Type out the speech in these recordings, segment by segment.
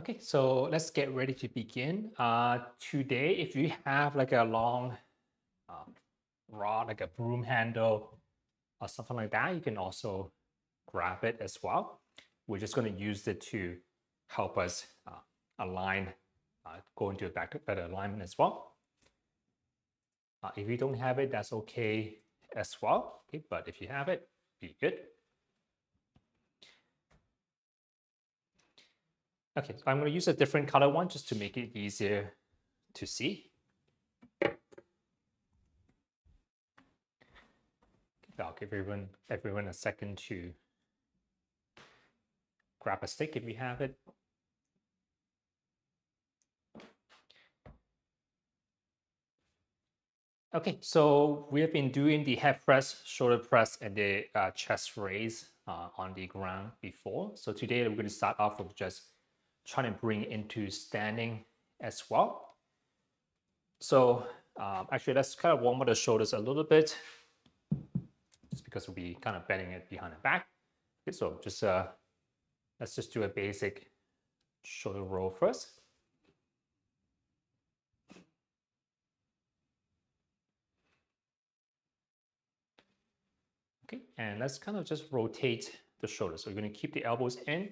Okay, so let's get ready to begin. Today, if you have like a long um, rod, like a broom handle or something like that, you can also grab it as well. We're just going to use it to help us align, go into a better alignment as well. If you don't have it, that's okay as well. Okay, but if you have it, be good. Okay, so I'm going to use a different color one just to make it easier to see. I'll give everyone a second to grab a stick if you have it. Okay, so we have been doing the head press, shoulder press, and the chest raise on the ground before. So today we're going to start off with just trying to bring into standing as well. So actually, let's kind of warm up the shoulders a little bit, just because we'll be kind of bending it behind the back. Okay, so just let's just do a basic shoulder roll first. Okay, and let's kind of just rotate the shoulders. So you're going to keep the elbows in,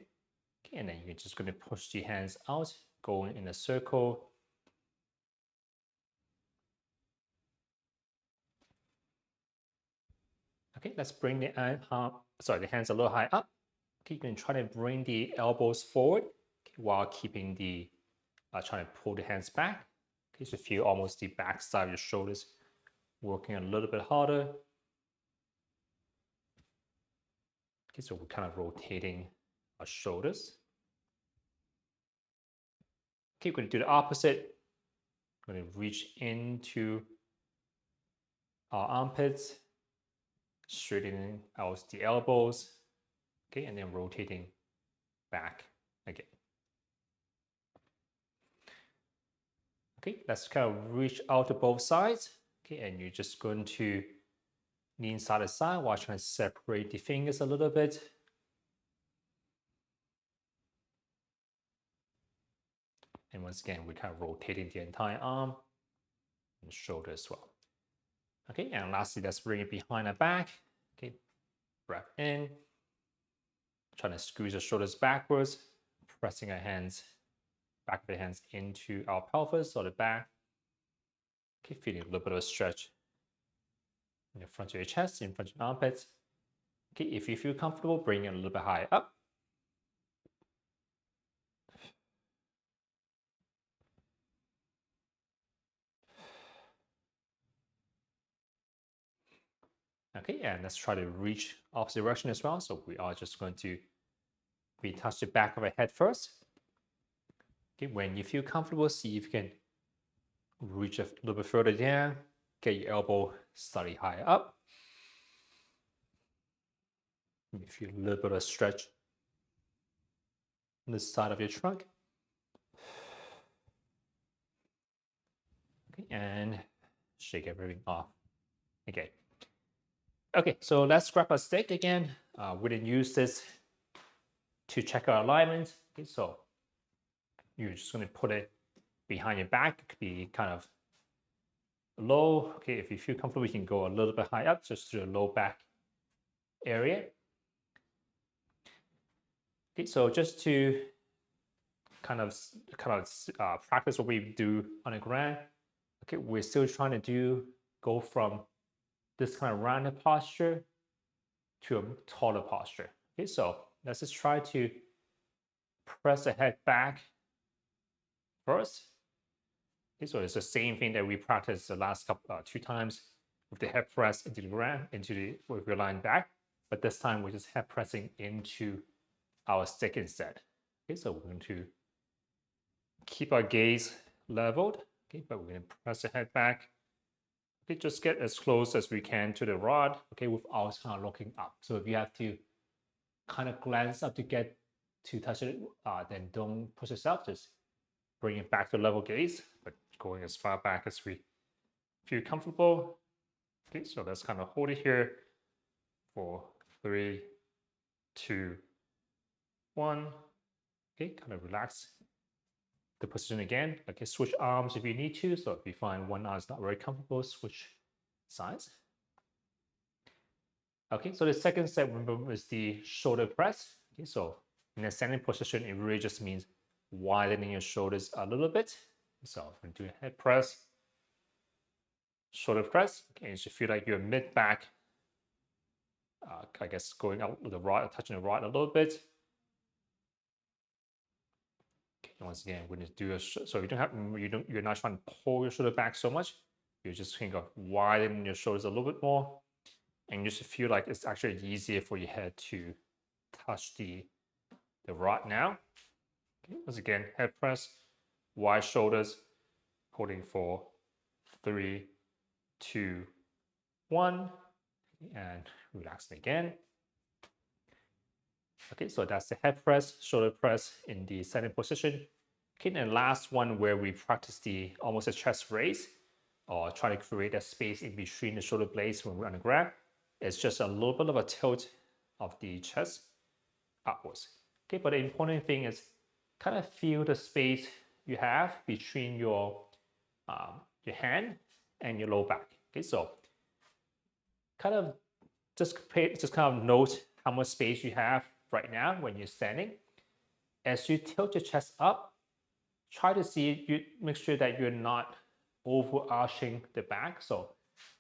okay, and then you're just going to push the hands out, going in a circle. Okay, let's bring the hands a little high up. Okay, you can try to bring the elbows forward, okay, while keeping the trying to pull the hands back. Okay, so feel almost the back side of your shoulders working a little bit harder. Okay, so we're kind of rotating our shoulders. Okay, we're going to do the opposite. We're going to reach into our armpits, straightening out the elbows, okay, and then rotating back again. Okay, let's kind of reach out to both sides, okay, and you're just going to lean side to side while trying to separate the fingers a little bit. And once again, we're kind of rotating the entire arm and shoulder as well. Okay, and lastly, let's bring it behind the back. Okay, breath in, trying to squeeze the shoulders backwards, pressing our hands, back of the hands into our pelvis or the back. Okay, feeling a little bit of a stretch in the front of your chest, in front of your armpits. Okay, if you feel comfortable, bring it a little bit higher up. Okay, and let's try to reach opposite direction as well. So we are just going to touch the back of our head first. Okay, when you feel comfortable, see if you can reach a little bit further down. Get your elbow slightly higher up. You feel a little bit of a stretch on the side of your trunk. Okay, and shake everything off. Okay. Okay, so let's grab a stick again. We didn't use this to check our alignment. Okay, so you're just going to put it behind your back. It could be kind of low. Okay, if you feel comfortable, you can go a little bit high up, just to the low back area. Okay, so just to kind of practice what we do on the ground. Okay, we're still trying to go from this kind of rounded posture to a taller posture. Okay, so let's just try to press the head back first. Okay, so it's the same thing that we practiced the last two times with the head press into the ground, with your line back. But this time we're just head pressing into our stick instead. Okay, so we're going to keep our gaze leveled. Okay, but we're going to press the head back. Okay, just get as close as we can to the rod. Okay, without kind of looking up. So if you have to kind of glance up to get to touch it, then don't push yourself. Just bring it back to level gaze, but going as far back as we feel comfortable. Okay, so let's kind of hold it here for 3, 2, 1. Okay, kind of relax the position again. Okay, switch arms if you need to. So if you find one arm is not very comfortable, switch sides. Okay, so the second step, remember, is the shoulder press. Okay, so in a standing position, it really just means widening your shoulders a little bit. So I'm going to do a head press, shoulder press. Okay, you should feel like your mid back, I guess, going out with the right, touching the right a little bit. Okay, once again, we're going to do a so you don't have you're not trying to pull your shoulder back so much. You're just think of widening your shoulders a little bit more, and you just feel like it's actually easier for your head to touch the rod now. Okay, once again, head press, wide shoulders, holding for 3, 2, 1, and relaxing again. Okay, so that's the head press, shoulder press in the standing position. Okay, and last one where we practice the almost a chest raise, or try to create a space in between the shoulder blades when we're on the grab. It's just a little bit of a tilt of the chest upwards. Okay, but the important thing is kind of feel the space you have between your hand and your low back. Okay, so kind of just kind of note how much space you have right now when you're standing. As you tilt your chest up, try to see you make sure that you're not overarching the back. So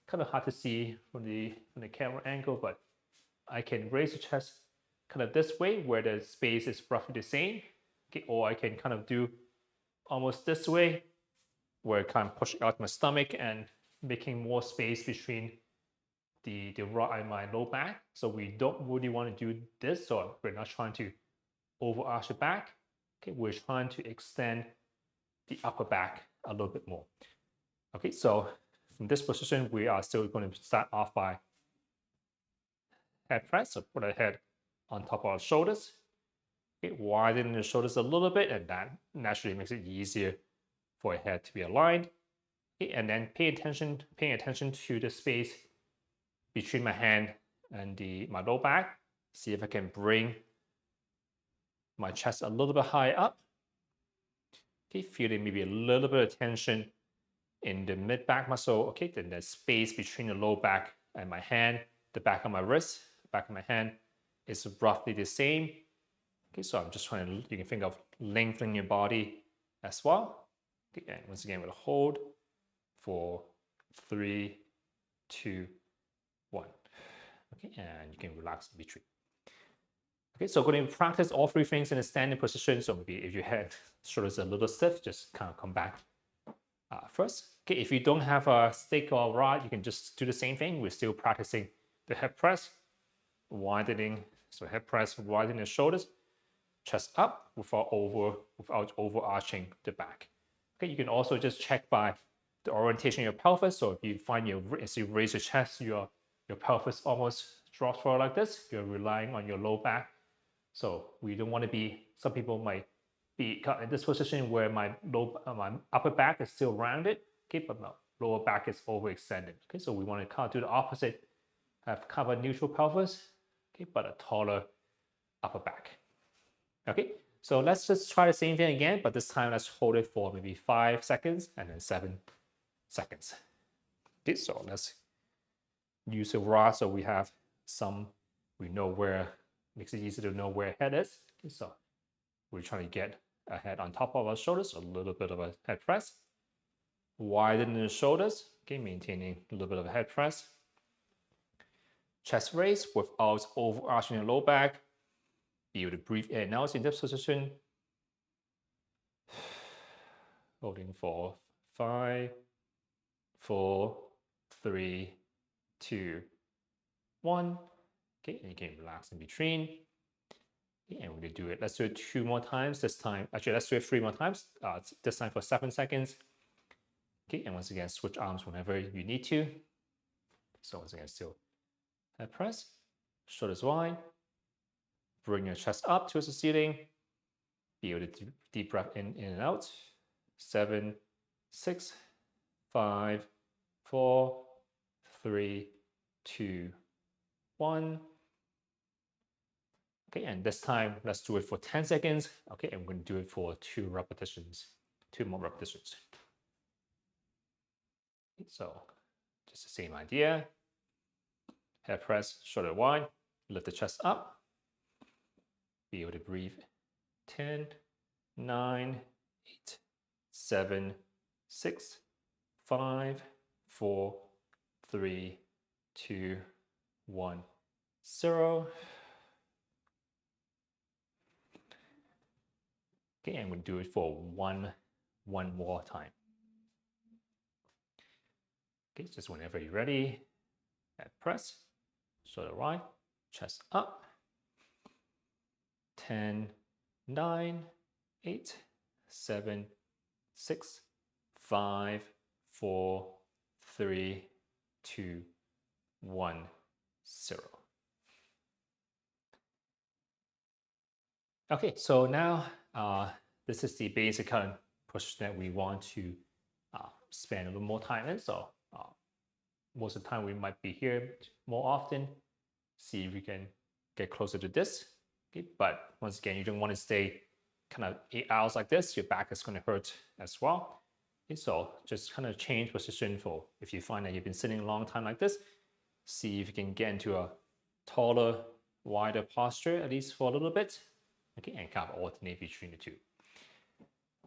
kind of hard to see from the camera angle, but I can raise the chest kind of this way where the space is roughly the same. Okay, or I can kind of do almost this way where I kind of push out my stomach and making more space between the rod and my low back. So we don't really want to do this. So we're not trying to overarch the back. Okay, we're trying to extend the upper back a little bit more. Okay, so from this position, we are still going to start off by head press. So put our head on top of our shoulders. Okay, widen the shoulders a little bit, and that naturally makes it easier for your head to be aligned. Okay, and then paying attention to the space between my hand and my low back. See if I can bring my chest a little bit higher up. Okay, feeling maybe a little bit of tension in the mid back muscle. Okay, then the space between the low back and my hand, the back of my wrist, the back of my hand is roughly the same. Okay, so I'm just trying to, you can think of lengthening your body as well. Okay, and once again, we'll hold for 3, 2, 1. Okay, and you can relax in between. Okay, so going to practice all three things in a standing position. So maybe if your head shoulders a little stiff, just kind of come back first. Okay, if you don't have a stick or a rod, you can just do the same thing. We're still practicing the head press, widening. So head press, widening the shoulders, chest up without overarching the back. Okay, you can also just check by the orientation of your pelvis. So if you find as you raise your chest, your pelvis almost drops forward like this, you're relying on your low back. So we don't want to be, some people might be in this position where my upper back is still rounded, okay, but my lower back is overextended. Okay, so we want to kind of do the opposite, have kind of a neutral pelvis, okay, but a taller upper back. Okay, so let's just try the same thing again, but this time let's hold it for maybe 5 seconds and then 7 seconds. Okay, so let's use a rod so we have we know where, makes it easy to know where head is. Okay, so we're trying to get a head on top of our shoulders, a little bit of a head press. Widen the shoulders, okay, maintaining a little bit of a head press. Chest raise without overarching the low back. Be able to breathe in and out in this position. Holding for 5, 4, 3, 2, 1. Okay, and you can relax in between. Okay, and we're gonna do it. Let's do it 2 more times this time. Actually, let's do it 3 more times. This time for 7 seconds. Okay, and once again, switch arms whenever you need to. So once again, still head press, shoulders wide. Bring your chest up towards the ceiling. Be able to deep breath in and out. 7, 6, 5, 4, 3, 2, 1. Okay, and this time let's do it for 10 seconds. Okay, and we're going to do it for 2 repetitions. 2 more repetitions. So just the same idea. Head press, shoulder wide, lift the chest up. Be able to breathe. 10, 9, 8, 7, 6, 5, 4, 3, 2, 1, 0. Okay, and we'll do it for one more time. Okay, just whenever you're ready, head press, shoulder right, chest up. 10, 9, 8, 7, 6, 5, 4, 3, 2, 1, 0. Okay, so now this is the basic kind of position that we want to spend a little more time in. So most of the time we might be here more often. See if we can get closer to this. Okay, but once again, you don't want to stay kind of 8 hours like this. Your back is going to hurt as well. Okay, so just kind of change position for if you find that you've been sitting a long time like this. See if you can get into a taller, wider posture, at least for a little bit. Okay, and kind of alternate between the two.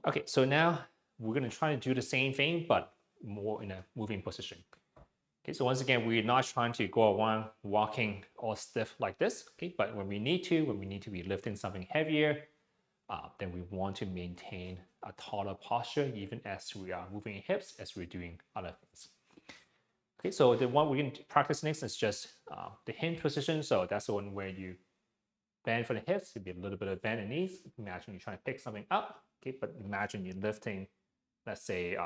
Okay, so now we're going to try to do the same thing, but more in a moving position. Okay, so once again, we're not trying to go around walking all stiff like this. Okay, but when we need to be lifting something heavier, then we want to maintain a taller posture even as we are moving hips, as we're doing other things. Okay, so the one we're going to practice next is just the hinge position. So that's the one where you bend for the hips. It'd be a little bit of bend in the knees. Imagine you're trying to pick something up. Okay, but imagine you're lifting, let's say,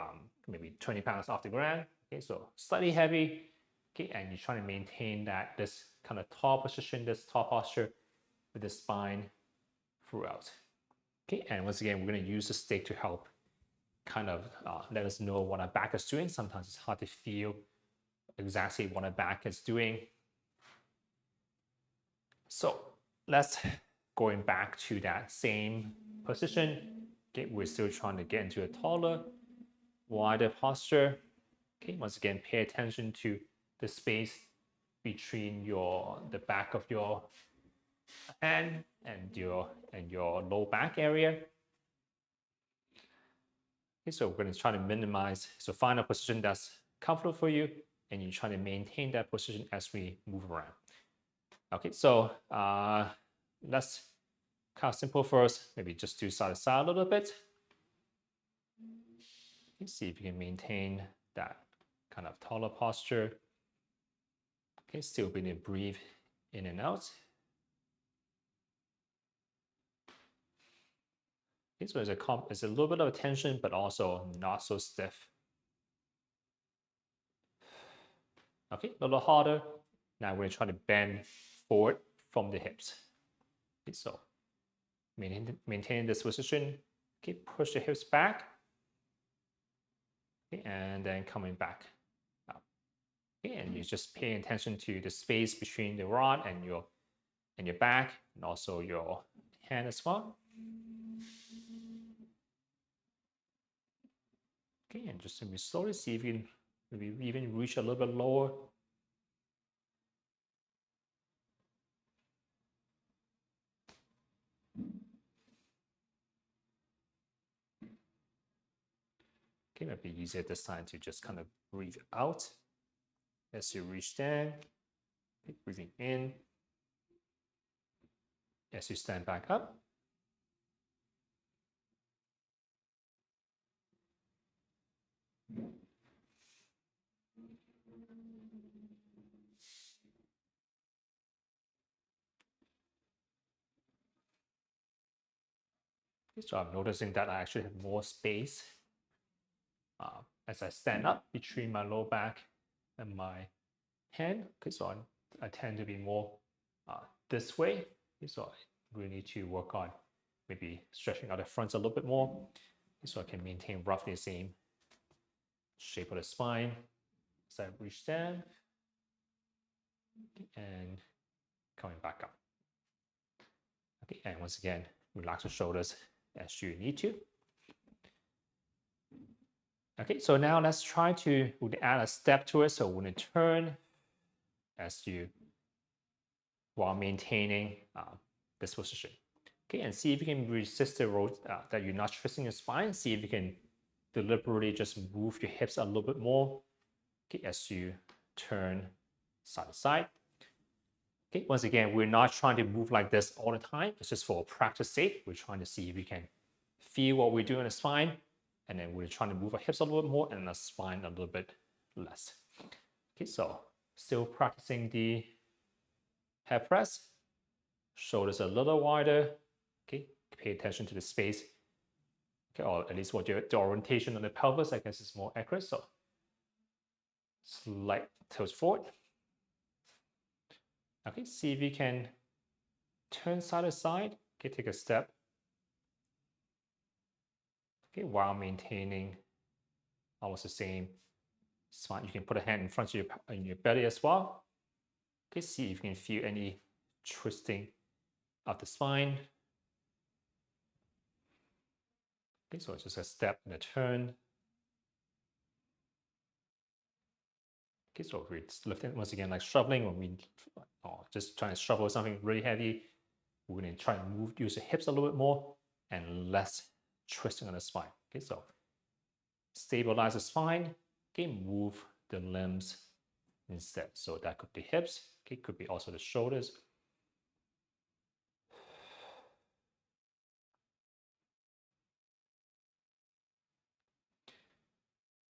maybe 20 pounds off the ground. Okay, so slightly heavy. Okay, and you're trying to maintain this kind of tall position, this tall posture with the spine throughout. Okay, and once again, we're going to use the stick to help kind of let us know what our back is doing. Sometimes it's hard to feel exactly what our back is doing. So let's going back to that same position. Okay, we're still trying to get into a taller, wider posture. Okay, once again, pay attention to the space between the back of your hand and your low back area. Okay, so we're going to try to minimize. So find a position that's comfortable for you, and you try to maintain that position as we move around. Okay, so let's kind of simple first. Maybe just do side to side a little bit. Okay, see if you can maintain that kind of taller posture. Okay, still being able to breathe in and out. Okay, so it's a little bit of tension, but also not so stiff. Okay, a little harder. Now we're going to try to bend forward from the hips. Okay, so maintain this position. Okay, push the hips back. Okay, and then coming back up. Okay, and you're just paying attention to the space between the rod and your back, and also your hand as well. Okay, and just maybe slowly see if you can maybe even reach a little bit lower. Okay, might be easier this time to just kind of breathe out as you reach down. Okay, breathing in as you stand back up. Okay, so I'm noticing that I actually have more space as I stand up between my low back and my hand. Okay, so I tend to be more this way. Okay, so I really need to work on maybe stretching out the fronts a little bit more. Okay, so I can maintain roughly the same shape of the spine as I reach down and coming back up. Okay, and once again, relax the shoulders as you need to. Okay, so now let's try to add a step to it. So we're going to turn as you while maintaining this position. Okay, and see if you can resist the road that you're not twisting your spine. See if you can deliberately just move your hips a little bit more. Okay, as you turn side to side. Okay, once again, we're not trying to move like this all the time. It's just for practice sake. We're trying to see if we can feel what we do in the spine, and then we're trying to move our hips a little bit more and the spine a little bit less. Okay, so still practicing the head press. Shoulders a little wider. Okay, pay attention to the space. Okay, or at least what the orientation on the pelvis, I guess, is more accurate. So slight tilt forward. Okay, see if you can turn side to side. Okay, take a step. Okay, while maintaining almost the same spine. You can put a hand in front of your belly as well. Okay, see if you can feel any twisting of the spine. Okay, so it's just a step and a turn. Okay, so if we lift it once again, like shoveling, when we just trying to shovel something really heavy, we're going to try and use the hips a little bit more and less twisting on the spine. Okay, so stabilize the spine. Okay, move the limbs instead. So that could be hips. Okay, could be also the shoulders.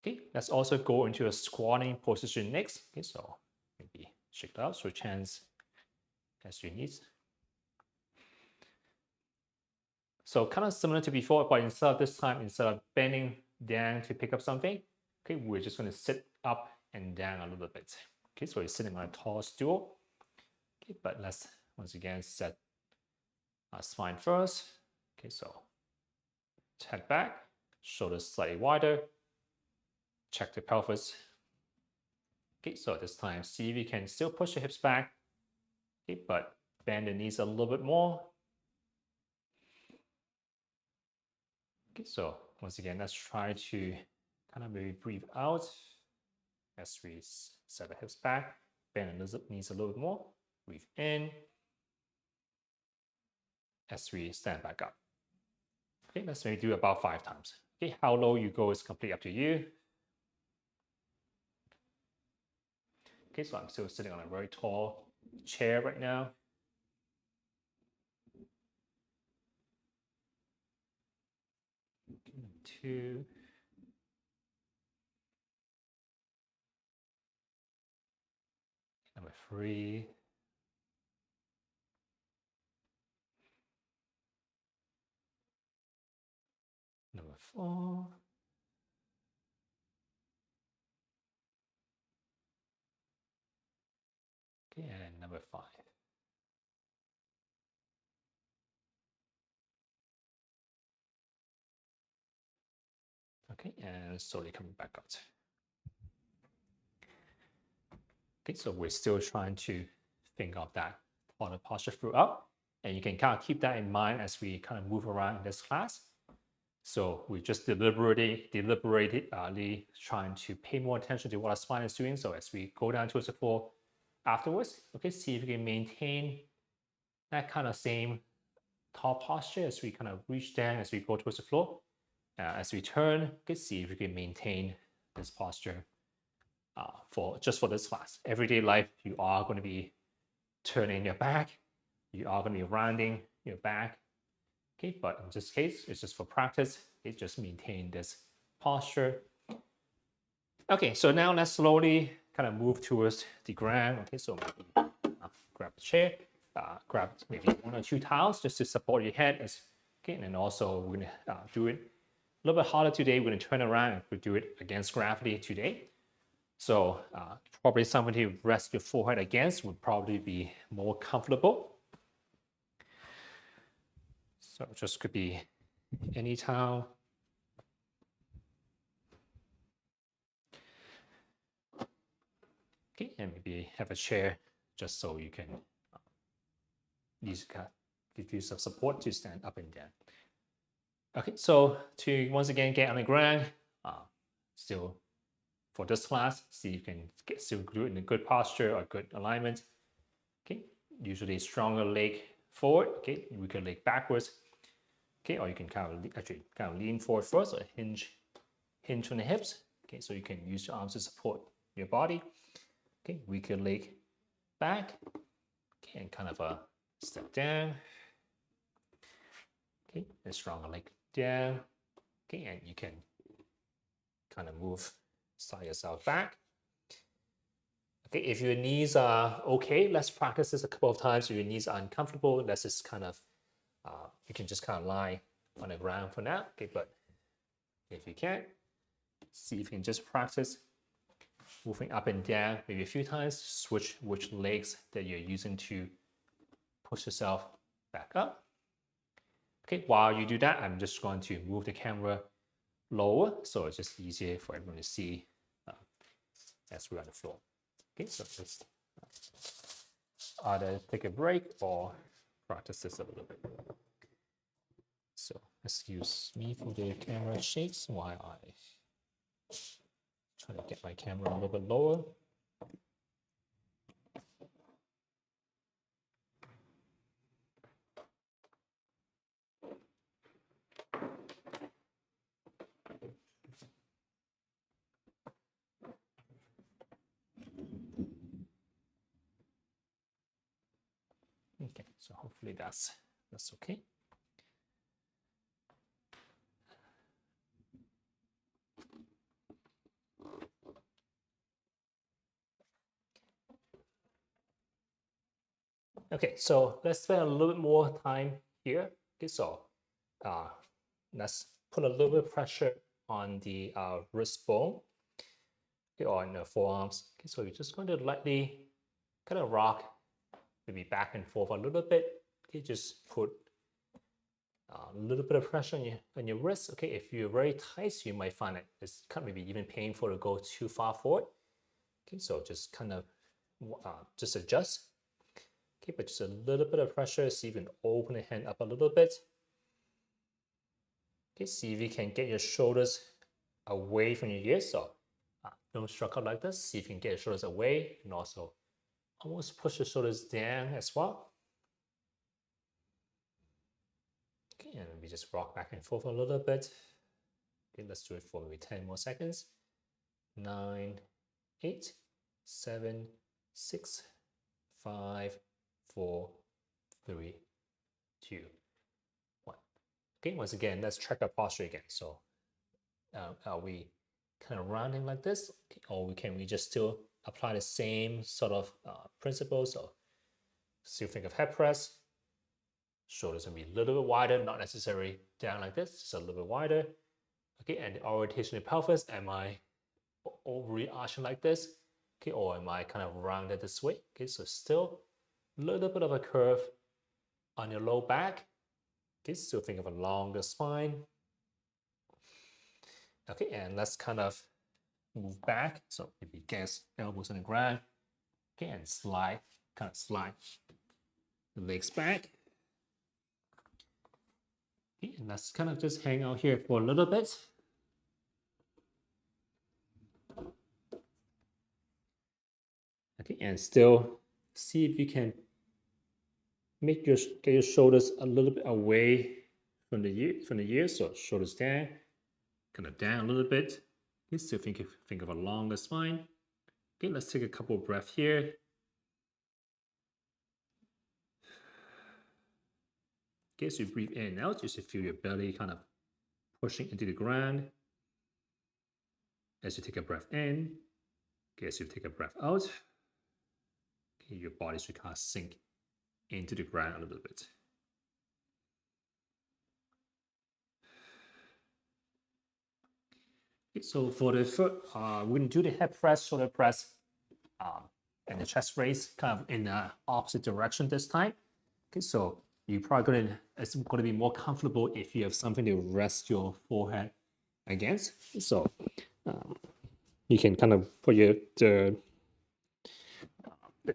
Okay, let's also go into a squatting position next. Okay, so maybe shake it out, switch hands as you need. So kind of similar to before, but instead of this time, instead of bending down to pick up something, okay, we're just going to sit up and down a little bit. Okay, so you're sitting on a tall stool. Okay, but let's once again set our spine first. Okay, so head back, shoulders slightly wider. Check the pelvis. Okay, so this time, see if you can still push the hips back. Okay, but bend the knees a little bit more. Okay, so once again, let's try to kind of maybe breathe out as we set the hips back, bend the knees a little bit more, breathe in as we stand back up. Okay, let's maybe do about 5 times. Okay, how low you go is completely up to you. Okay, so I'm still sitting on a very tall chair right now. Two. Number 3. Number 4. Okay, and number 5. Okay, and slowly coming back out. Okay, so we're still trying to think of that toddler posture throughout, and you can kind of keep that in mind as we kind of move around in this class. So we just deliberately trying to pay more attention to what our spine is doing. So as we go down towards the floor afterwards, okay, see if we can maintain that kind of same tall posture as we kind of reach down as we go towards the floor. As we turn, okay, see if we can maintain this posture for this class. Everyday life, you are going to be turning your back, you are going to be rounding your back. Okay, but in this case, it's just for practice. It just maintain this posture. Okay, so now let's slowly kind of move towards the ground. Okay, so maybe grab a chair, grab maybe 1 or 2 towels just to support your head. Okay, and then also we're gonna do it a little bit harder today. We're gonna turn around and we do it against gravity today. So probably something to rest your forehead against would probably be more comfortable. So just could be any towel. Okay, and maybe have a chair just so you can give you some support to stand up and down. Okay, so to once again get on the ground, still for this class, see if you can still do it in a good posture or good alignment. Okay, usually stronger leg forward. Okay, weaker leg backwards. Okay, or you can kind of lean forward first or hinge from the hips. Okay, so you can use your arms to support your body. Okay, weaker leg back. Okay, and kind of a step down. Okay, and stronger leg down. Okay, and you can kind of move, slide yourself back. Okay, if your knees are okay, let's practice this a couple of times. If your knees are uncomfortable, let's just kind of, you can just kind of lie on the ground for now. Okay, but if you can't, see if you can just practice moving up and down maybe a few times, switch which legs that you're using to push yourself back up. Okay, while you do that, I'm just going to move the camera lower so it's just easier for everyone to see as we're on the floor. Okay, so let's either take a break or practice this a little bit. So excuse me for the camera shakes while I try to get my camera a little bit lower. Okay, so hopefully that's okay. Okay, so let's spend a little bit more time here. Okay, so let's put a little bit of pressure on the wrist bone, okay, or on the forearms. Okay, so you're just going to lightly kind of rock, maybe back and forth a little bit. Okay, just put a little bit of pressure on your wrist. Okay, if you're very tight, you might find that it's kind of maybe even painful to go too far forward. Okay, so just kind of just adjust. Okay, but just a little bit of pressure. See if you can open the hand up a little bit. Okay, see if you can get your shoulders away from your ears. So don't struggle like this. See if you can get your shoulders away and also almost push your shoulders down as well. Okay, and we just rock back and forth a little bit. Okay, let's do it for maybe 10 more seconds. 9, 8, 7, 6, 5, 4, 3, 2, 1. Okay, once again, let's check our posture again. So are we kind of rounding like this? Okay, or can we just still apply the same sort of principles? So still think of head press. Shoulders will be a little bit wider, not necessarily down like this, just a little bit wider. Okay, and the orientation of the pelvis, am I overly arching like this? Okay, or am I kind of rounded this way? Okay, so still a little bit of a curve on your low back. Okay, still think of a longer spine. Okay, and let's kind of move back. So maybe get elbows on the ground. Okay, and slide, kind of slide the legs back. Okay, and let's kind of just hang out here for a little bit. Okay, and still see if you can get your shoulders a little bit away from the ears. So shoulders down, kind of down a little bit. Okay, still think of a longer spine. Okay, let's take a couple of breaths here. Okay, so you breathe in and out, you should feel your belly kind of pushing into the ground. As you take a breath in, okay, as you take a breath out, okay, your body should kind of sink into the ground a little bit. Okay, so for the first, we're going to do the hip press, shoulder press, and the chest raise kind of in the opposite direction this time. Okay, so you're probably it's going to be more comfortable if you have something to rest your forehead against. So you can kind of put the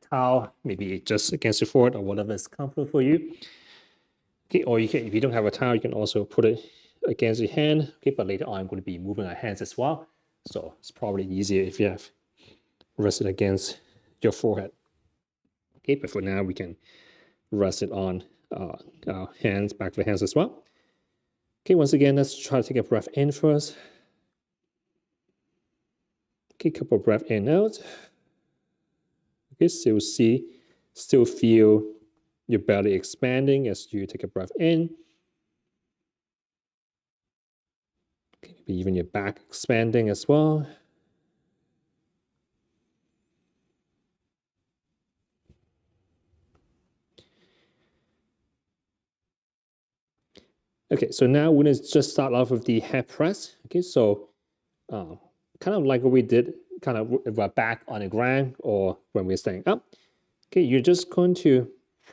towel maybe just against your forehead or whatever is comfortable for you. Okay, or you can, if you don't have a towel, you can also put it against your hand. Okay, but later on I'm going to be moving our hands as well. So it's probably easier if you have rested against your forehead. Okay, but for now we can rest it on our hands, back of the hands as well. Okay, once again, let's try to take a breath in first. Okay, couple of breath in, out. Okay, still feel your belly expanding as you take a breath in. Okay, maybe even your back expanding as well. Okay, so now we're going to just start off with the head press. Okay, so kind of like what we did kind of if we're back on the ground or when we're standing up. Okay, you're just going to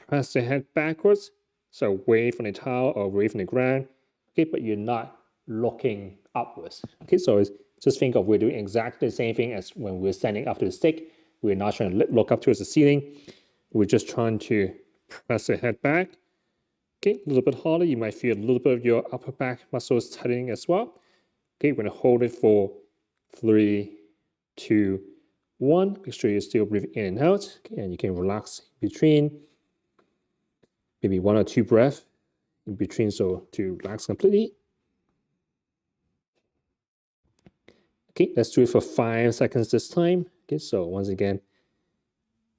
press the head backwards, so away from the towel or away from the ground. Okay, but you're not looking upwards. Okay, so just think of we're doing exactly the same thing as when we're standing up to the stick. We're not trying to look up towards the ceiling. We're just trying to press the head back. Okay, a little bit harder. You might feel a little bit of your upper back muscles tightening as well. Okay, we're going to hold it for 3, 2, 1. Make sure you're still breathing in and out. Okay, and you can relax in between. Maybe 1 or 2 breaths in between, so to relax completely. Okay, let's do it for 5 seconds this time. Okay, so once again,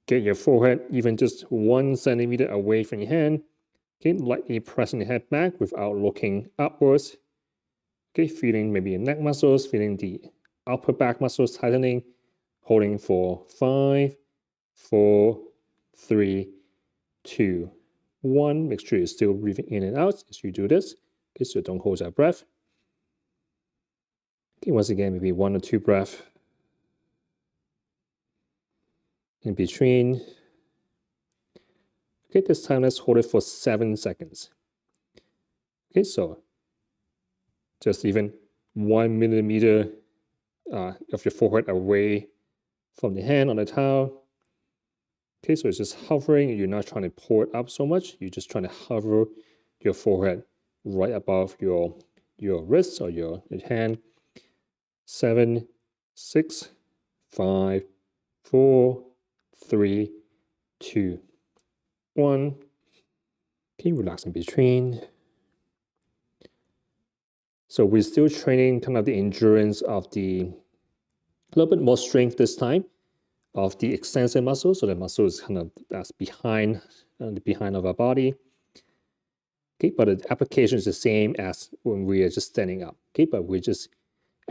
get your forehead even just 1 centimeter away from your hand. Okay, lightly pressing the head back without looking upwards. Okay, feeling maybe your neck muscles, feeling the upper back muscles tightening. Holding for 5, 4, 3, 2, 1. Make sure you're still breathing in and out as you do this. Okay, so don't hold that breath. Okay, once again, maybe 1 or 2 breaths in between. Okay, this time let's hold it for 7 seconds. Okay, so just even 1 millimeter of your forehead away from the hand on the towel. Okay, so it's just hovering. You're not trying to pull it up so much. You're just trying to hover your forehead right above your wrist or your hand. 7, 6, 5, 4, 3, 2, 1. Okay, relax in between. So we're still training kind of the endurance of a little bit more strength this time of the extensor muscle. So the muscle is kind of that's behind the behind of our body. Okay, but the application is the same as when we are just standing up. Okay, but we're just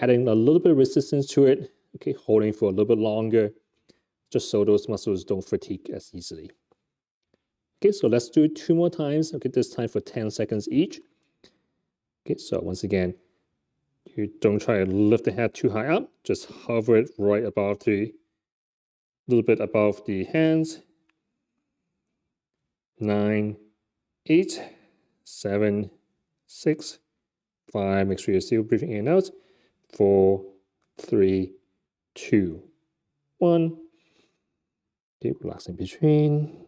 adding a little bit of resistance to it. Okay, holding for a little bit longer, just so those muscles don't fatigue as easily. Okay, so let's do it 2 more times. Okay, this time for 10 seconds each. Okay, so once again, you don't try to lift the head too high up. Just hover it right above a little bit above the hands. 9, 8, 7, 6, 5. Make sure you're still breathing in and out. 4, 3, 2, 1. Okay, relax in between.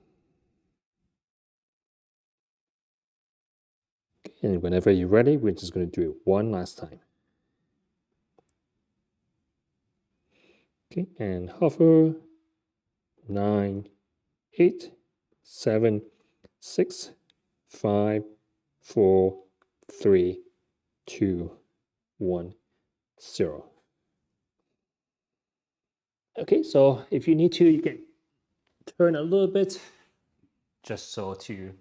And whenever you're ready, we're just going to do it one last time. Okay, and hover. 9, 8, 7, 6, 5, 4, 3, 2, 1, 0. Okay, so if you need to, you can turn a little bit just so to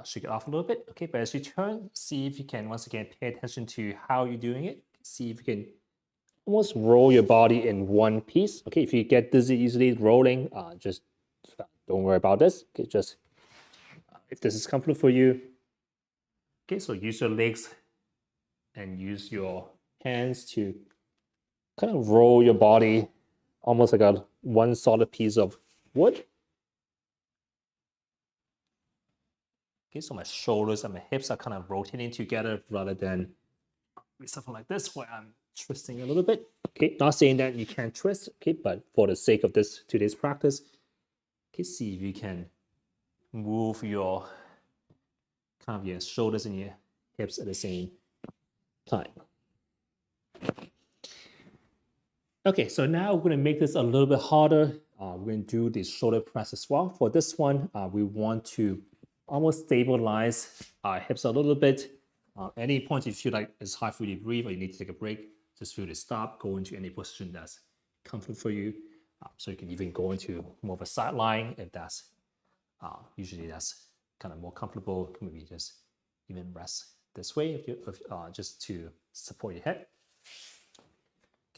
shake it off a little bit. Okay, but as you turn, see if you can once again pay attention to how you're doing it. See if you can almost roll your body in one piece. Okay, if you get dizzy easily rolling, just don't worry about this. Okay, just if this is comfortable for you. Okay, so use your legs and use your hands to kind of roll your body almost like a one solid piece of wood. Okay, so my shoulders and my hips are kind of rotating together rather than something like this where I'm twisting a little bit. Okay, not saying that you can't twist, okay, but for the sake of today's practice, okay, see if you can move your kind of your shoulders and your hips at the same time. Okay, so now we're going to make this a little bit harder. We're going to do the shoulder press as well. For this one, we want to almost stabilize our hips a little bit. Any point you feel like it's hard for you to breathe or you need to take a break, just feel to stop, go into any position that's comfortable for you. So you can even go into more of a sideline if that's, usually that's kind of more comfortable. Maybe just even rest this way if just to support your head.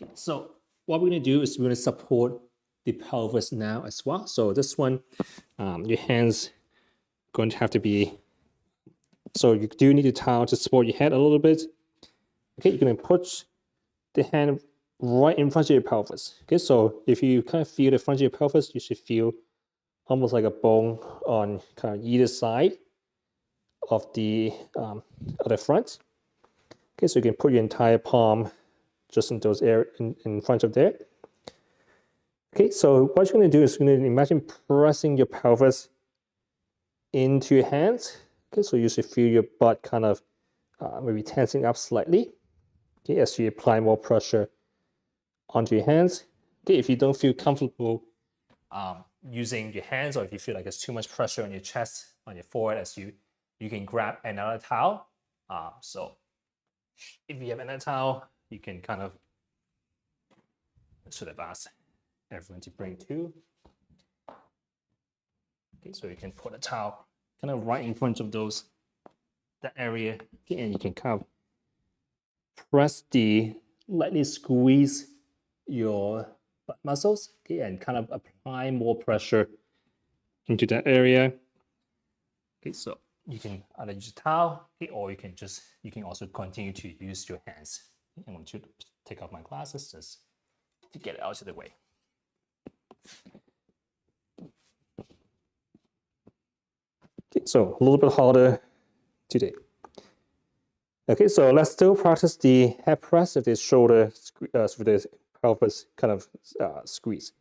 Okay, so what we're going to do is we're going to support the pelvis now as well. So this one, your hands going to have to be, so you do need a towel to support your head a little bit. Okay, you're going to put the hand right in front of your pelvis. Okay, so if you kind of feel the front of your pelvis, you should feel almost like a bone on kind of either side of the front. Okay, so you can put your entire palm just in those areas in front of there. Okay, so what you're going to do is you're going to imagine pressing your pelvis into your hands. Okay, so you should feel your butt kind of maybe tensing up slightly. Okay, as you apply more pressure onto your hands. Okay, if you don't feel comfortable using your hands, or if you feel like there's too much pressure on your chest, on your forehead, as you can grab another towel. So if you have another towel, you can kind of sort of ask everyone to bring two. Okay, so you can put a towel kind of right in front of that area. Okay, and you can kind of press lightly squeeze your butt muscles, okay, and kind of apply more pressure into that area. Okay, so you can either use a towel, okay, or you can also continue to use your hands. I'm going to take off my glasses just to get it out of the way. Okay, so a little bit harder today. Okay, so let's still practice the head press with the shoulder, with the pelvis kind of squeeze.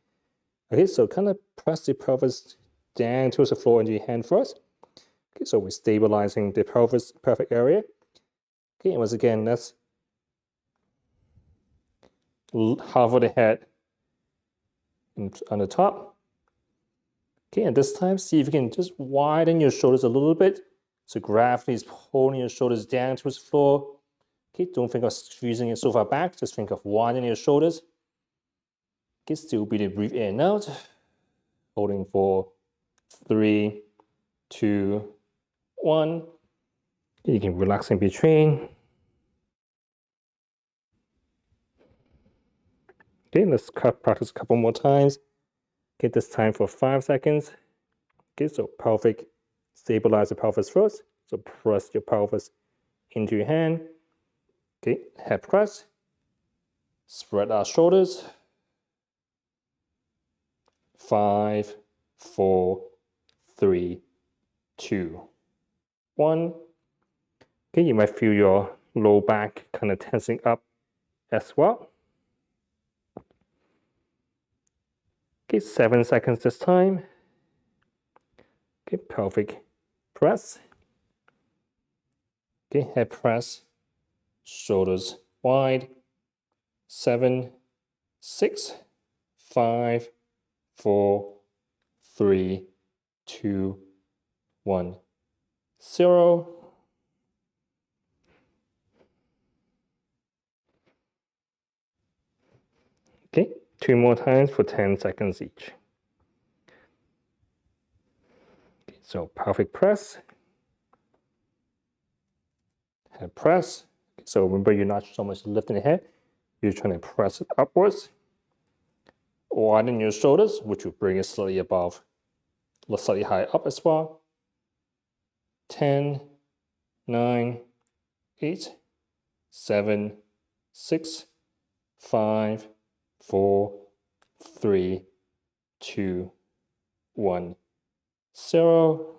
Okay, so kind of press the pelvis down towards the floor into your hand first. Okay, so we're stabilizing the pelvis perfect area. Okay, and once again, let's hover the head on the top. Okay, and this time, see if you can just widen your shoulders a little bit. So gravity is pulling your shoulders down towards the floor. Okay, don't think of squeezing it so far back. Just think of widening your shoulders. Okay, still breathe in and out. Holding for 3, 2, 1. You can relax in between. Okay, let's practice a couple more times. Okay, this time for 5 seconds. Okay, so pelvic, stabilize the pelvis first. So press your pelvis into your hand. Okay, head press. Spread our shoulders. 5, 4, 3, 2, 1. Okay, you might feel your low back kind of tensing up as well. Okay, 7 seconds this time. Okay, pelvic press. Okay, head press. Shoulders wide. 7, 6, 5, 4, 3, 2, 1, 0. Okay, 2 more times for 10 seconds each. Okay, so pelvic press, head press. So remember, you're not so much lifting the head, you're trying to press it upwards. Widen your shoulders, which will bring it slightly above, slightly higher up as well. 10, 9, 8, 7, 6, 5, 4, 3, 2, 1, 0.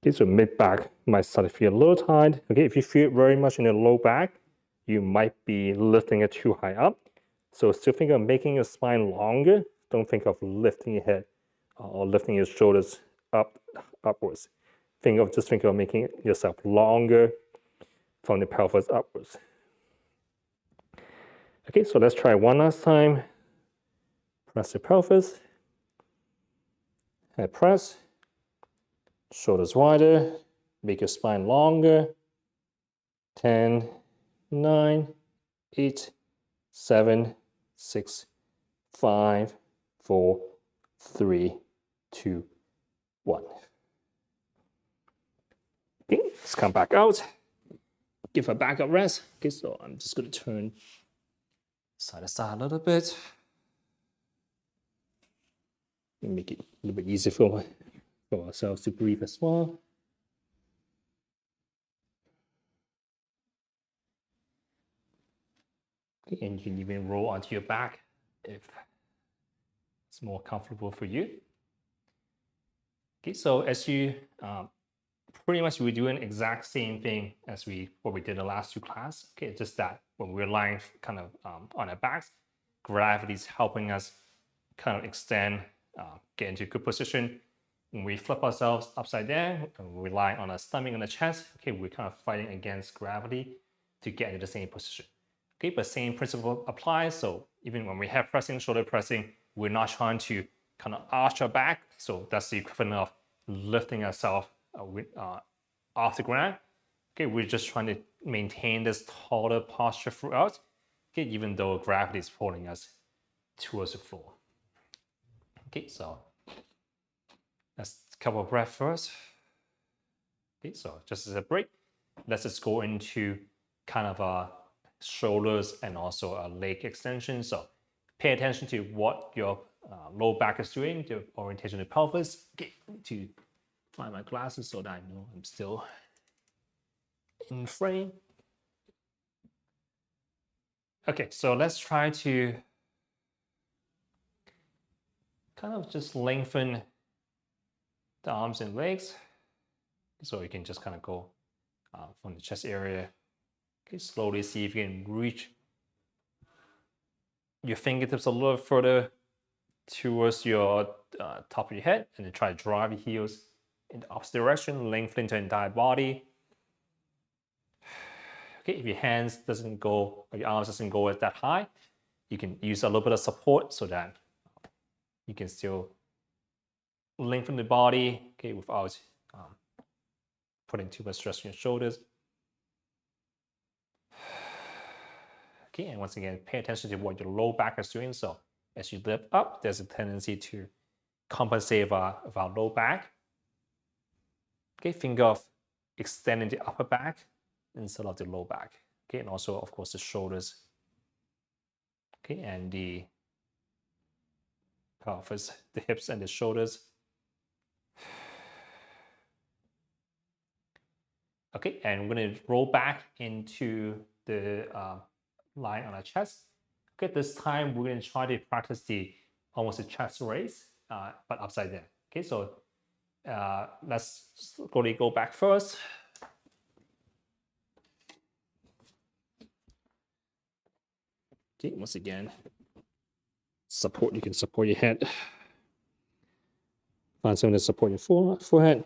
Okay, so mid back might start to feel a little tight. Okay, if you feel it very much in the low back, you might be lifting it too high up. So still think of making your spine longer. Don't think of lifting your head or lifting your shoulders upwards. Think of making yourself longer from the pelvis upwards. Okay, so let's try one last time. Press the pelvis. Head press. Shoulders wider. Make your spine longer. 10, 9, 8, 7, 6, 5, 4, 3, 2, 1. Okay, let's come back out. Give a back up rest. Okay, so I'm just going to turn side to side a little bit. And make it a little bit easier for ourselves to breathe as well. Okay, and you can even roll onto your back if it's more comfortable for you. Okay, so as you pretty much we're doing the exact same thing as what we did in the last two classes. Okay, just that when we're lying kind of on our backs, gravity is helping us kind of extend, get into a good position. When we flip ourselves upside down and we lie on our stomach and the chest, okay, we're kind of fighting against gravity to get into the same position. Okay, but same principle applies. So even when we have pressing, shoulder pressing, we're not trying to kind of arch our back. So that's the equivalent of lifting ourselves off the ground. Okay, we're just trying to maintain this taller posture throughout. Okay, even though gravity is pulling us towards the floor. Okay, so let's a couple of breaths first. Okay, so just as a break, let's just go into kind of a shoulders and also a leg extension. So pay attention to what your low back is doing, the orientation of the pelvis. Okay, to find my glasses so that I know I'm still in frame. Okay, so let's try to kind of just lengthen the arms and legs. So you can just kind of go from the chest area. Okay, slowly see if you can reach your fingertips a little further towards your top of your head, and then try to drive your heels in the opposite direction, lengthening the entire body. Okay, if your hands doesn't go, or your arms doesn't go that high, you can use a little bit of support so that you can still lengthen the body, okay, without putting too much stress on your shoulders. Okay, and once again, pay attention to what your low back is doing. So as you lift up, there's a tendency to compensate with our low back. Okay, think of extending the upper back instead of the low back. Okay, and also, of course, the shoulders. Okay, and the pelvis, the hips and the shoulders. Okay, and we're going to roll back into the line on our chest. Okay, this time we're going to try to practice almost a chest raise, but upside down. Okay, so let's slowly go back first. Okay, once again, support. You can support your head. Find something to support your forehead.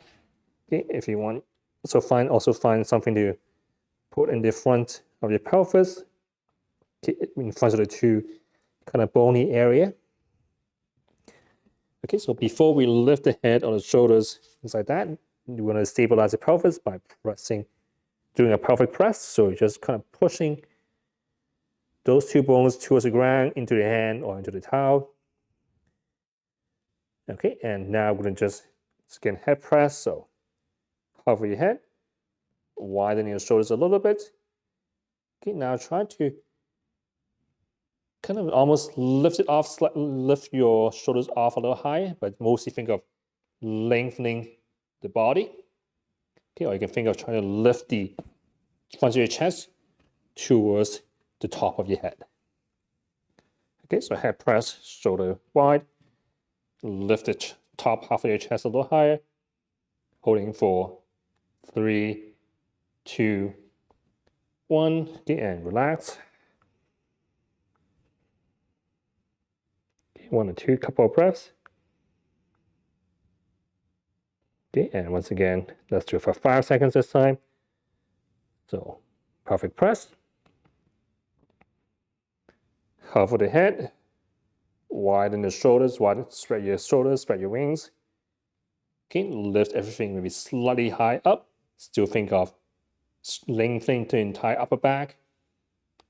Okay, if you want. So also find something to put in the front of your pelvis. Okay, in front of the two kind of bony area. Okay, so before we lift the head or the shoulders, things like that, you want to stabilize the pelvis by doing a pelvic press. So you're just kind of pushing those two bones towards the ground, into the hand or into the towel. Okay, and now we're going to just again head press. So hover your head, widen your shoulders a little bit. Okay, now try to kind of almost lift it off, lift your shoulders off a little higher, but mostly think of lengthening the body. Okay, or you can think of trying to lift the front of your chest towards the top of your head. Okay, so head press, shoulder wide, lift the top half of your chest a little higher, holding for 3, 2, 1. Okay, and relax. Okay, 1 or 2, couple of breaths. Okay, and once again, let's do it for 5 seconds this time. So, perfect press. Hover the head, widen the shoulders, spread your shoulders, spread your wings. Okay, lift everything maybe slightly high up. Still think of lengthening the entire upper back.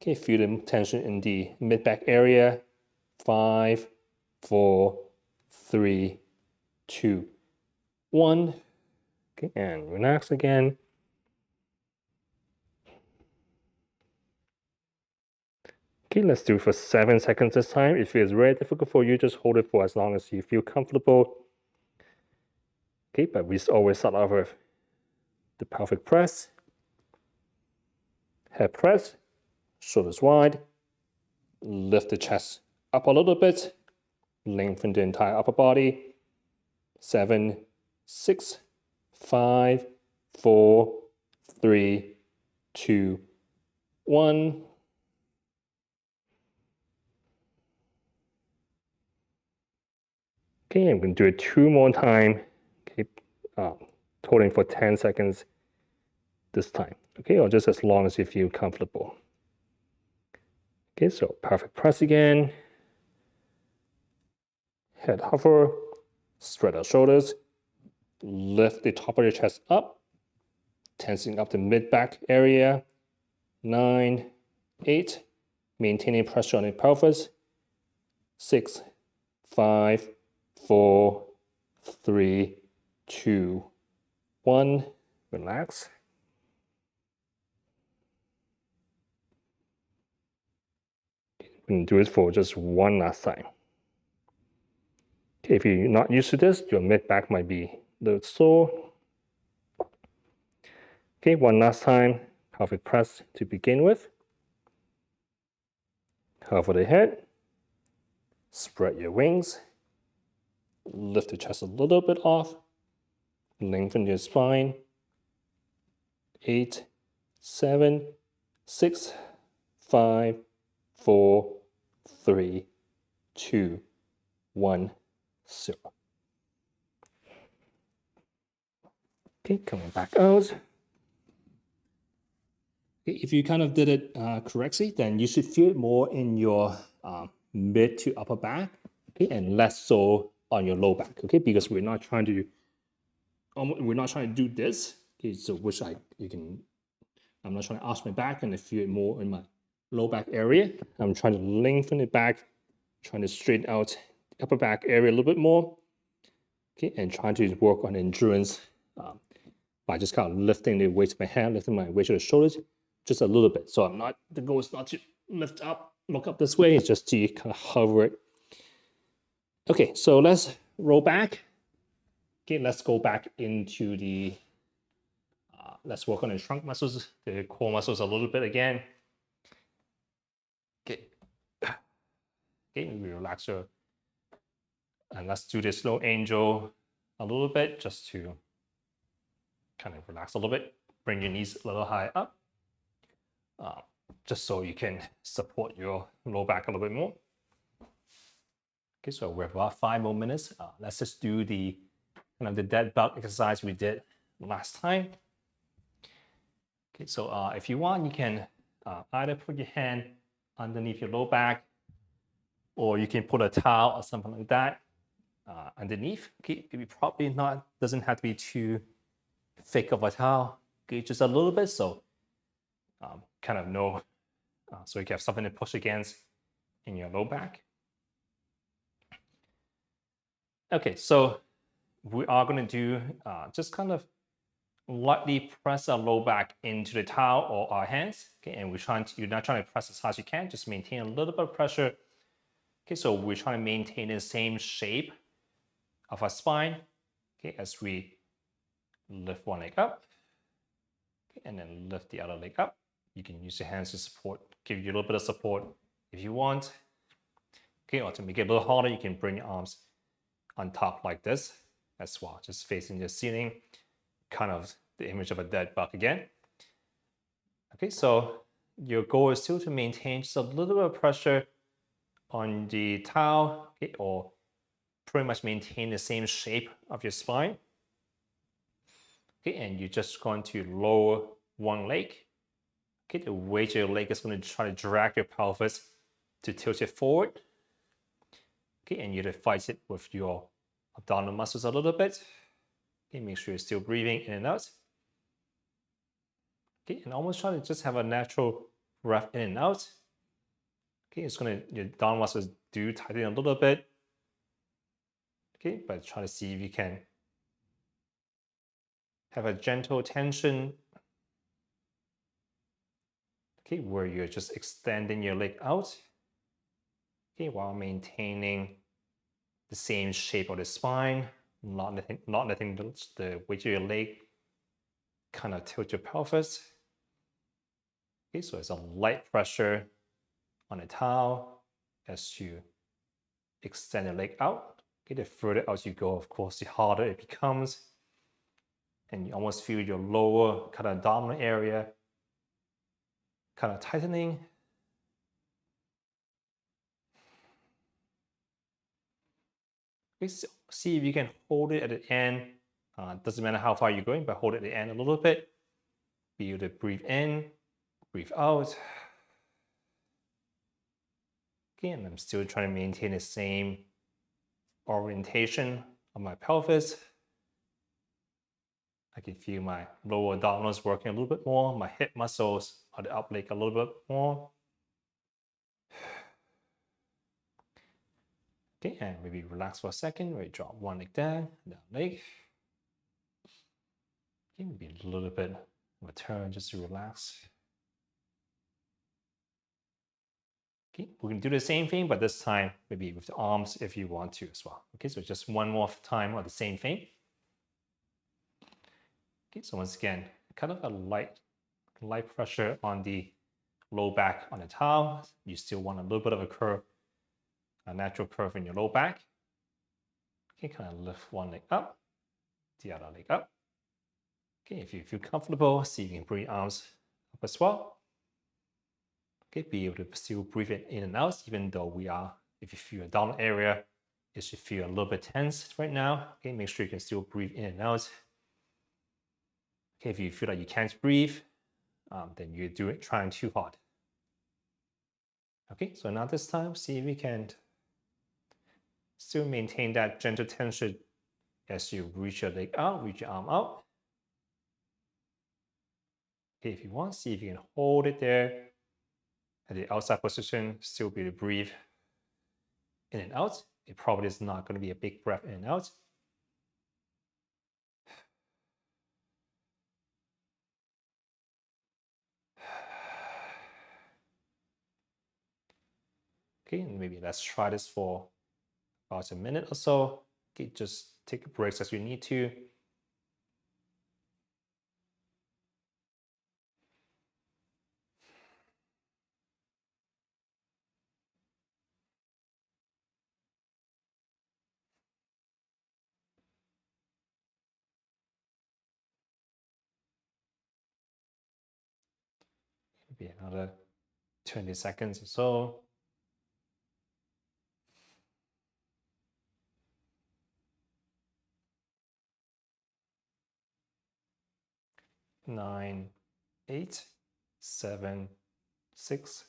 Okay, feel the tension in the mid-back area. 5, 4, 3, 2, 1. Okay, and relax again. Okay, let's do it for 7 seconds this time. If it's very difficult for you, just hold it for as long as you feel comfortable. Okay, but we always start off with the pelvic press, head press, shoulders wide, lift the chest up a little bit, lengthen the entire upper body. 7, 6, 5, 4, 3, 2, 1. Okay, I'm going to do it 2 more times. Okay, holding for 10 seconds this time. Okay, or just as long as you feel comfortable. Okay, so perfect press again. Head hover, spread out shoulders, lift the top of your chest up, tensing up the mid-back area. 9, 8, maintaining pressure on the pelvis. 6, 5, 4, 3, 2, 1. Relax. We can do it for just one last time. Okay, if you're not used to this, your mid-back might be a little sore. Okay, one last time. Pelvic press to begin with. Cover the head. Spread your wings. Lift the chest a little bit off. Lengthen your spine. 8, 7, 6, 5, 4, 3, 2, 1, 0. Okay, coming back out. Okay, if you kind of did it correctly, then you should feel it more in your mid to upper back, okay, and less so on your low back, okay, because we're not trying to do this, okay, so which I'm not trying to arch my back and I feel it more in my low back area. I'm trying to lengthen it back, trying to straighten out the upper back area a little bit more, okay, and trying to work on endurance by just kind of lifting the weight of my hand, lifting my weight to the shoulders just a little bit. So the goal is not to lift up, look up this way, it's just to kind of hover it. Okay, so let's roll back. Okay, let's go back into the, let's work on the trunk muscles, the core muscles a little bit again. Okay, okay, we relax your, and let's do this slow angel a little bit just to kind of relax a little bit. Bring your knees a little high up, just so you can support your low back a little bit more. Okay, so we have about 5 more minutes. Let's just do the kind of the dead bug exercise we did last time. Okay, so if you want, you can either put your hand underneath your low back, or you can put a towel or something like that underneath. Okay, it probably doesn't have to be too thick of a towel. Okay, just a little bit, so kind of know, so you can have something to push against in your low back. Okay, so we are going to do just kind of lightly press our low back into the towel or our hands. Okay, and you're not trying to press as hard as you can, just maintain a little bit of pressure. Okay, so we're trying to maintain the same shape of our spine. Okay, as we lift one leg up, okay, and then lift the other leg up. You can use your hands to support, give you a little bit of support if you want. Okay, or to make it a little harder, you can bring your arms on top like this as well, just facing the ceiling, kind of the image of a dead bug again. Okay, so your goal is still to maintain just a little bit of pressure on the towel, okay, or pretty much maintain the same shape of your spine. Okay, and you're just going to lower one leg. Okay, the weight of your leg is going to try to drag your pelvis to tilt it forward. Okay, and you to fight it with your abdominal muscles a little bit. Okay, make sure you're still breathing in and out. Okay, and almost try to just have a natural breath in and out. Okay, it's gonna, your abdominal muscles do tighten a little bit. Okay, but try to see if you can have a gentle tension. Okay, where you're just extending your leg out. Okay, while maintaining the same shape of the spine, not letting the weight of your leg kind of tilt your pelvis. Okay, so it's a light pressure on the towel as you extend the leg out. Okay, the further out you go, of course, the harder it becomes. And you almost feel your lower kind of abdominal area kind of tightening. Okay, so see if you can hold it at the end. Doesn't matter how far you're going, but hold it at the end a little bit. Be able to breathe in, breathe out. Okay, and I'm still trying to maintain the same orientation of my pelvis. I can feel my lower abdominals working a little bit more, my hip muscles on the up leg a little bit more. Okay, and maybe relax for a second. Maybe drop one leg down leg. Okay, maybe a little bit of a turn just to relax. Okay, we're gonna do the same thing, but this time maybe with the arms if you want to as well. Okay, so just one more time of the same thing. Okay, so once again, kind of a light pressure on the low back on the towel. You still want a little bit of a curve, a natural curve in your low back. Okay, kind of lift one leg up, the other leg up. Okay, if you feel comfortable, see if you can bring your arms up as well. Okay, be able to still breathe it in and out, even though if you feel a down area, it should feel a little bit tense right now. Okay, make sure you can still breathe in and out. Okay, if you feel like you can't breathe, then you're trying too hard. Okay, so now this time, see if you can still maintain that gentle tension as you reach your leg out, reach your arm out. Okay, if you want, see if you can hold it there at the outside position, still be able to breathe in and out. It probably is not going to be a big breath in and out. Okay, and maybe let's try this for about a minute or so. Okay, just take breaks as you need to. Maybe another 20 seconds or so. 9, 8, 7, 6,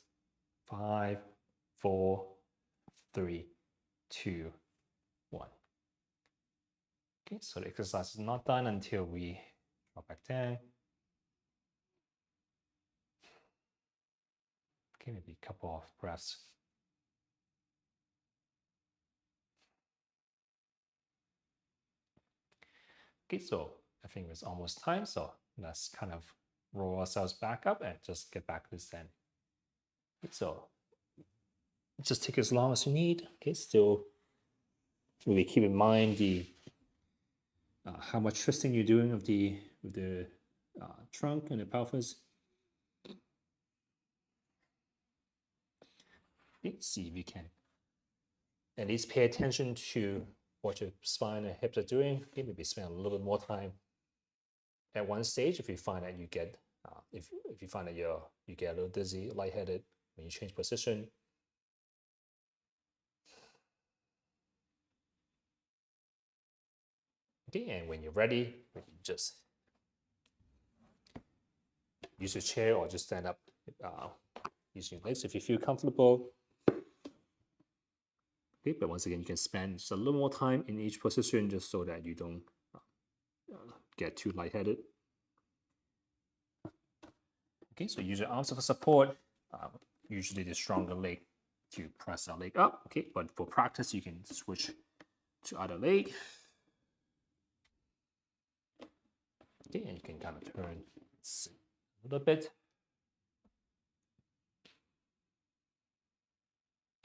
5, 4, 3, 2, 1. Okay, so the exercise is not done until we drop back down. Okay, maybe a couple of breaths. Okay, so I think it's almost time. So let's kind of roll ourselves back up and just get back to the stand. Okay, so just take as long as you need. Okay, still really keep in mind the how much twisting you're doing of the trunk and the pelvis. Okay, see if you can at least pay attention to what your spine and hips are doing. Okay, maybe spend a little bit more time at one stage if you find that you get if you find that you get a little dizzy, lightheaded when you change position. Okay, and when you're ready, you just use a chair or just stand up using your legs if you feel comfortable. Okay, but once again, you can spend just a little more time in each position just so that you don't get too lightheaded. Okay, so use your arms for support. Usually the stronger leg to press our leg up. Okay, but for practice, you can switch to other leg. Okay, and you can kind of turn a little bit.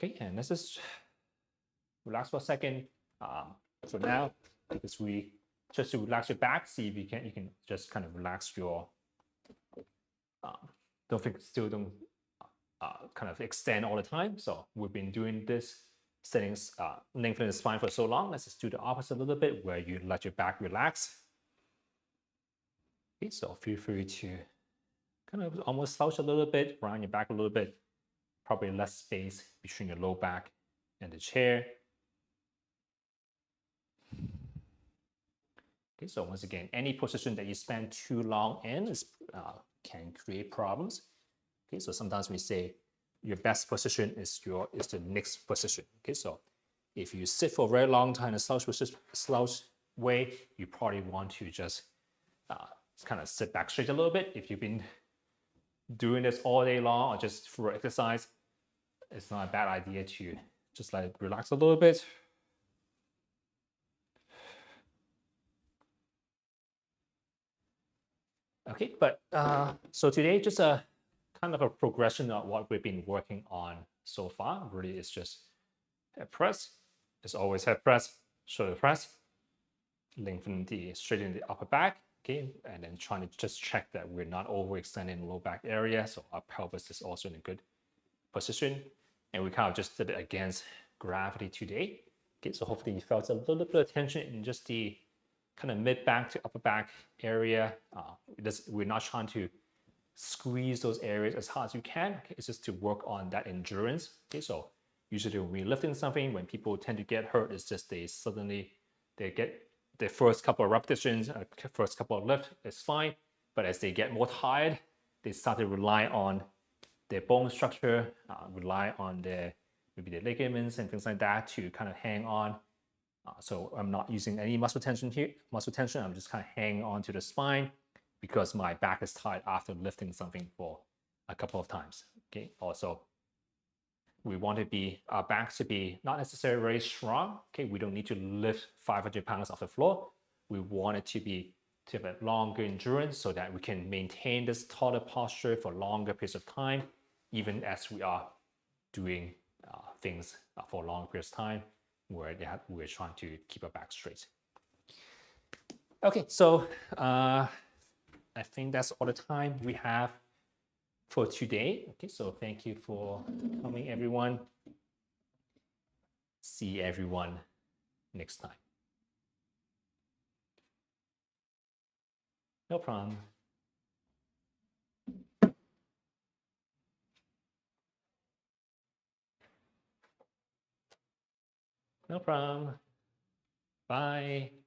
Okay, and let's just relax for a second. So now, because we just to relax your back, see if you can just kind of relax your. Don't kind of extend all the time. So we've been doing this settings, lengthening the spine for so long. Let's just do the opposite a little bit, where you let your back relax. Okay, so feel free to kind of almost slouch a little bit, round your back a little bit. Probably less space between your low back and the chair. Okay, so once again, any position that you spend too long in can create problems. Okay, so sometimes we say your best position is the next position. Okay, so if you sit for a very long time in a slouch way, you probably want to just kind of sit back straight a little bit. If you've been doing this all day long or just for exercise, it's not a bad idea to just let it relax a little bit. Okay, but so today just a kind of a progression of what we've been working on so far. Really, it's just head press. It's always head press, shoulder press, straighten the upper back. Okay, and then trying to just check that we're not overextending the low back area, so our pelvis is also in a good position. And we kind of just did it against gravity today. Okay, so hopefully you felt a little bit of tension in just the kind of mid back to upper back area. We're not trying to squeeze those areas as hard as you can. Okay? It's just to work on that endurance. Okay, so usually when we're lifting something, when people tend to get hurt, it's just they get the first couple of repetitions, first couple of lifts, it's fine. But as they get more tired, they start to rely on their bone structure, rely on maybe their ligaments and things like that to kind of hang on. So I'm not using any muscle tension here. I'm just kind of hanging on to the spine because my back is tight after lifting something for a couple of times. Okay. Also, we want our backs to be not necessarily very strong. Okay. We don't need to lift 500 pounds off the floor. We want it to have a longer endurance so that we can maintain this taller posture for longer periods of time, even as we are doing things for long periods of time where we're trying to keep our back straight. Okay, so I think that's all the time we have for today. Okay, so thank you for coming, everyone. See everyone next time. No problem. No problem. Bye.